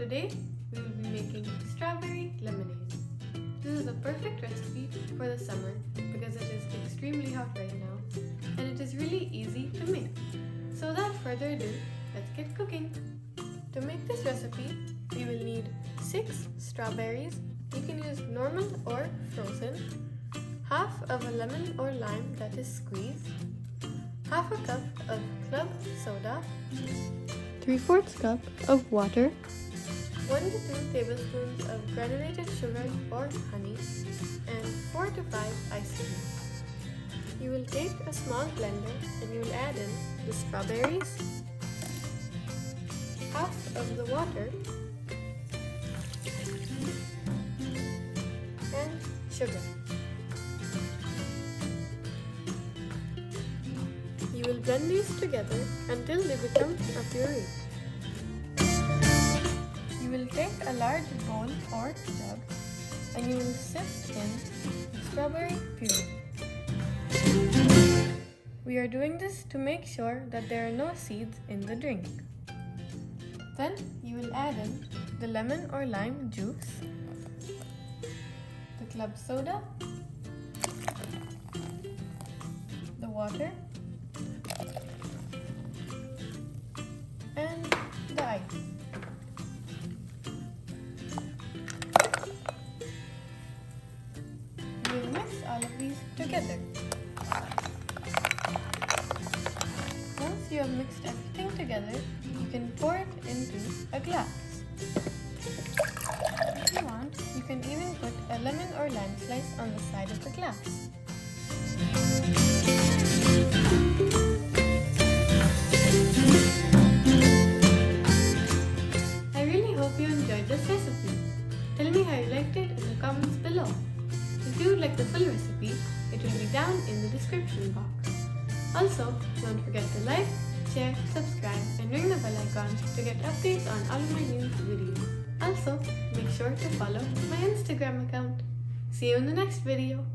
today we will be making strawberry lemonade. This is a perfect recipe for the summer because it is extremely hot right now and it is really easy to make. So without further ado, let's get cooking. To make this recipe, we will need 6 strawberries. You can use normal or frozen, half of a lemon or lime that is squeezed, half a cup of club soda, 3/4 cup of water, 1 to 2 tablespoons of granulated sugar or honey, and 4 to 5 ice cubes. You will take a small blender and you will add in the strawberries, half of the water, and sugar. You will blend these together until they become a puree. You will take a large bowl or jug and you will sift in the strawberry puree. We are doing this to make sure that there are no seeds in the drink. Then you will add in the lemon or lime juice, the club soda, the water, and the ice. You will mix all of these together. Once you have mixed everything together, you can pour it into a glass. If you want, you can even put a lemon or lime slice on the side of the glass. I really hope you enjoyed this recipe. Tell me how you liked it in the comments below. If you would like the full recipe, it will be down in the description box. Also, don't forget to like, share, subscribe, and ring the bell icon to get updates on all of my new videos. Also, make sure to follow my Instagram account. See you in the next video.